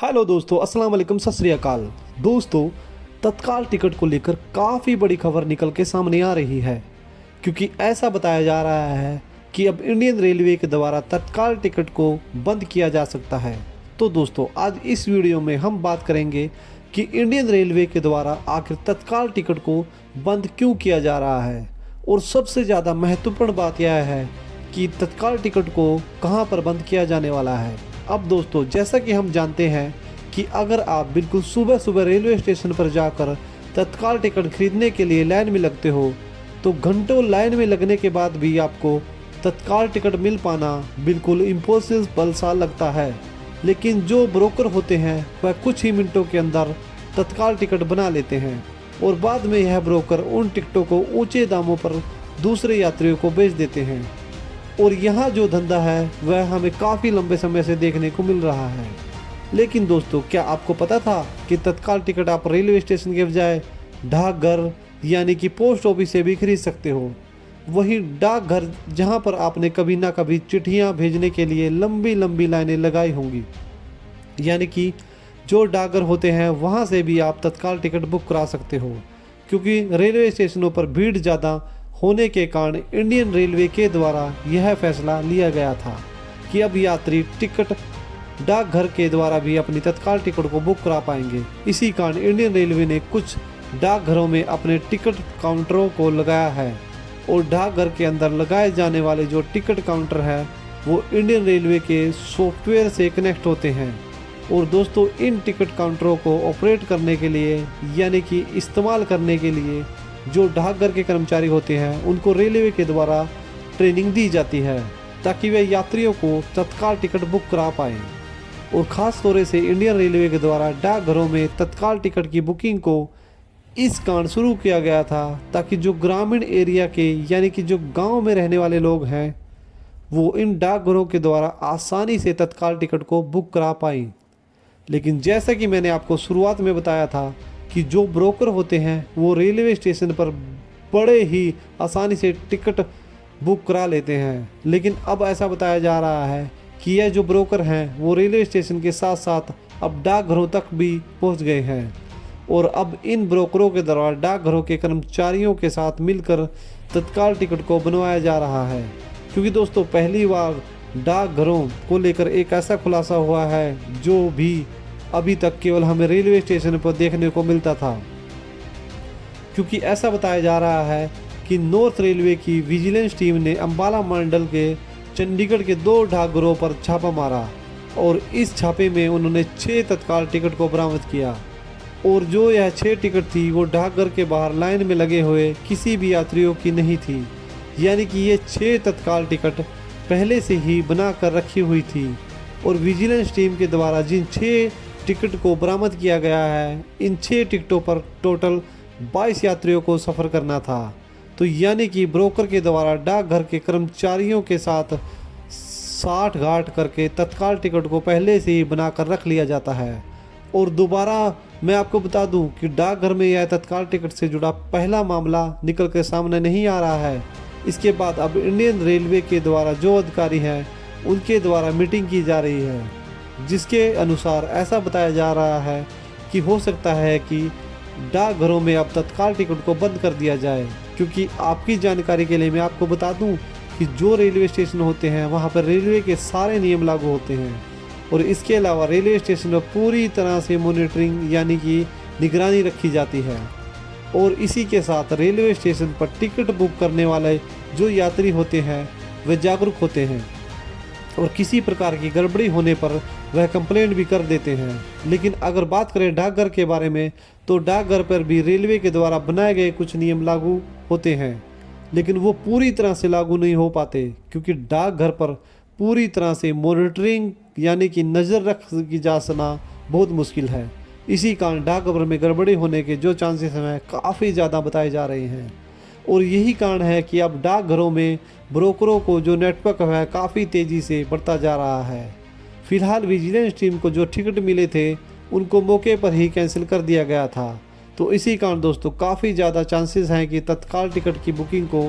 Hello दोस्तों, अस्सलाम वालेकुम, सत श्री अकाल। दोस्तों, तत्काल टिकट को लेकर काफ़ी बड़ी खबर निकल के सामने आ रही है, क्योंकि ऐसा बताया जा रहा है कि अब इंडियन रेलवे के द्वारा तत्काल टिकट को बंद किया जा सकता है। तो दोस्तों, आज इस वीडियो में हम बात करेंगे कि इंडियन रेलवे के द्वारा आखिर तत्काल टिकट को बंद क्यों किया जा रहा है, और सबसे ज़्यादा महत्वपूर्ण बात यह है कि तत्काल टिकट को कहां पर बंद किया जाने वाला है। अब दोस्तों, जैसा कि हम जानते हैं कि अगर आप बिल्कुल सुबह सुबह रेलवे स्टेशन पर जाकर तत्काल टिकट खरीदने के लिए लाइन में लगते हो, तो घंटों लाइन में लगने के बाद भी आपको तत्काल टिकट मिल पाना बिल्कुल इम्पॉसिबल सा लगता है। लेकिन जो ब्रोकर होते हैं वह कुछ ही मिनटों के अंदर तत्काल टिकट बना लेते हैं, और बाद में यह ब्रोकर उन टिकटों को ऊंचे दामों पर दूसरे यात्रियों को बेच देते हैं। और यहाँ जो धंधा है वह हमें काफ़ी लंबे समय से देखने को मिल रहा है। लेकिन दोस्तों, क्या आपको पता था कि तत्काल टिकट आप रेलवे स्टेशन के बजाय डाकघर यानी कि पोस्ट ऑफिस से भी खरीद सकते हो। वहीं डाकघर, जहाँ पर आपने कभी ना कभी चिट्ठियाँ भेजने के लिए लंबी लंबी लाइनें लगाई होंगी, यानी कि जो डाकघर होते हैं वहाँ से भी आप तत्काल टिकट बुक करा सकते हो। क्योंकि रेलवे स्टेशनों पर भीड़ ज़्यादा होने के कारण इंडियन रेलवे के द्वारा यह फैसला लिया गया था कि अब यात्री टिकट डाकघर के द्वारा भी अपनी तत्काल टिकट को बुक करा पाएंगे। इसी कारण इंडियन रेलवे ने कुछ डाकघरों में अपने टिकट काउंटरों को लगाया है, और डाकघर के अंदर लगाए जाने वाले जो टिकट काउंटर है वो इंडियन रेलवे के सॉफ्टवेयर से कनेक्ट होते हैं। और दोस्तों, इन टिकट काउंटरों को ऑपरेट करने के लिए यानी कि इस्तेमाल करने के लिए जो डाकघर के कर्मचारी होते हैं उनको रेलवे के द्वारा ट्रेनिंग दी जाती है, ताकि वे यात्रियों को तत्काल टिकट बुक करा पाएँ। और ख़ास तौर से इंडियन रेलवे के द्वारा डाकघरों में तत्काल टिकट की बुकिंग को इस कारण शुरू किया गया था ताकि जो ग्रामीण एरिया के यानी कि जो गांव में रहने वाले लोग हैं वो इन डाकघरों के द्वारा आसानी से तत्काल टिकट को बुक करा पाएँ। लेकिन जैसा कि मैंने आपको शुरुआत में बताया था कि जो ब्रोकर होते हैं वो रेलवे स्टेशन पर बड़े ही आसानी से टिकट बुक करा लेते हैं। लेकिन अब ऐसा बताया जा रहा है कि यह जो ब्रोकर हैं वो रेलवे स्टेशन के साथ साथ अब डाकघरों तक भी पहुंच गए हैं, और अब इन ब्रोकरों के द्वारा डाकघरों के कर्मचारियों के साथ मिलकर तत्काल टिकट को बनवाया जा रहा है। क्योंकि दोस्तों, पहली बार डाकघरों को लेकर एक ऐसा खुलासा हुआ है जो भी अभी तक केवल हमें रेलवे स्टेशन पर देखने को मिलता था। क्योंकि ऐसा बताया जा रहा है कि नॉर्थ रेलवे की विजिलेंस टीम ने अंबाला मंडल के चंडीगढ़ के 2 डाकघरों पर छापा मारा, और इस छापे में उन्होंने 6 तत्काल टिकट को बरामद किया। और जो यह 6 टिकट थी वो डाकघर के बाहर लाइन में लगे हुए किसी भी यात्रियों की नहीं थी, यानी कि ये 6 तत्काल टिकट पहले से ही बना कर रखी हुई थी। और विजिलेंस टीम के द्वारा जिन 6 टिकट को बरामद किया गया है, इन 6 टिकटों पर टोटल 22 यात्रियों को सफ़र करना था। तो यानी कि ब्रोकर के द्वारा डाकघर के कर्मचारियों के साथ 60 घाट करके तत्काल टिकट को पहले से ही बनाकर रख लिया जाता है। और दोबारा मैं आपको बता दूं कि डाकघर में यह तत्काल टिकट से जुड़ा पहला मामला निकल कर सामने नहीं आ रहा है। इसके बाद अब इंडियन रेलवे के द्वारा जो अधिकारी हैं उनके द्वारा मीटिंग की जा रही है, जिसके अनुसार ऐसा बताया जा रहा है कि हो सकता है कि डाकघरों में अब तत्काल टिकट को बंद कर दिया जाए। क्योंकि आपकी जानकारी के लिए मैं आपको बता दूं कि जो रेलवे स्टेशन होते हैं वहां पर रेलवे के सारे नियम लागू होते हैं, और इसके अलावा रेलवे स्टेशन पर पूरी तरह से मॉनिटरिंग यानी कि निगरानी रखी जाती है। और इसी के साथ रेलवे स्टेशन पर टिकट बुक करने वाले जो यात्री होते हैं वे जागरूक होते हैं, और किसी प्रकार की गड़बड़ी होने पर वह कंप्लेंट भी कर देते हैं। लेकिन अगर बात करें डाकघर के बारे में, तो डाकघर पर भी रेलवे के द्वारा बनाए गए कुछ नियम लागू होते हैं, लेकिन वो पूरी तरह से लागू नहीं हो पाते, क्योंकि डाकघर पर पूरी तरह से मॉनिटरिंग यानी कि नज़र रखी जा सना बहुत मुश्किल है। इसी कारण डाकघर में गड़बड़ी होने के जो चांसेस हैं काफ़ी ज़्यादा बताए जा रहे हैं। और यही कारण है कि अब डाकघरों में ब्रोकरों को जो नेटवर्क है काफ़ी तेज़ी से बढ़ता जा रहा है। फिलहाल विजिलेंस टीम को जो टिकट मिले थे उनको मौके पर ही कैंसिल कर दिया गया था। तो इसी कारण दोस्तों, काफ़ी ज़्यादा चांसेस हैं कि तत्काल टिकट की बुकिंग को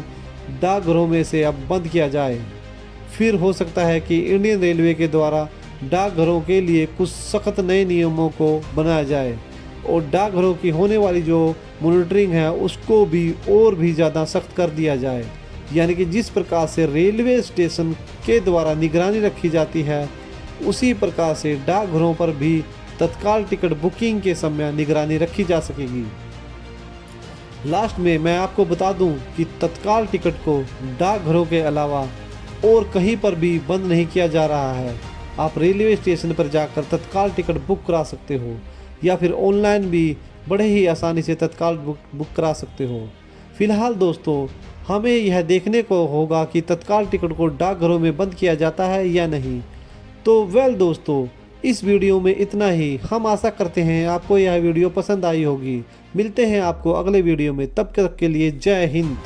डाकघरों में से अब बंद किया जाए। फिर हो सकता है कि इंडियन रेलवे के द्वारा डाकघरों के लिए कुछ सख्त नए नियमों को बनाया जाए और डाकघरों की होने वाली जो मॉनिटरिंग है उसको भी और भी ज़्यादा सख्त कर दिया जाए। यानी कि जिस प्रकार से रेलवे स्टेशन के द्वारा निगरानी रखी जाती है उसी प्रकार से डाकघरों पर भी तत्काल टिकट बुकिंग के समय निगरानी रखी जा सकेगी। लास्ट में मैं आपको बता दूं कि तत्काल टिकट को डाकघरों के अलावा और कहीं पर भी बंद नहीं किया जा रहा है। आप रेलवे स्टेशन पर जाकर तत्काल टिकट बुक करा सकते हो या फिर ऑनलाइन भी बड़े ही आसानी से तत्काल बुक करा सकते हो। फिलहाल दोस्तों, हमें यह देखने को होगा कि तत्काल टिकट को डाकघरों में बंद किया जाता है या नहीं। तो दोस्तों, इस वीडियो में इतना ही। हम आशा करते हैं आपको यह वीडियो पसंद आई होगी। मिलते हैं आपको अगले वीडियो में, तब तक के लिए जय हिंद।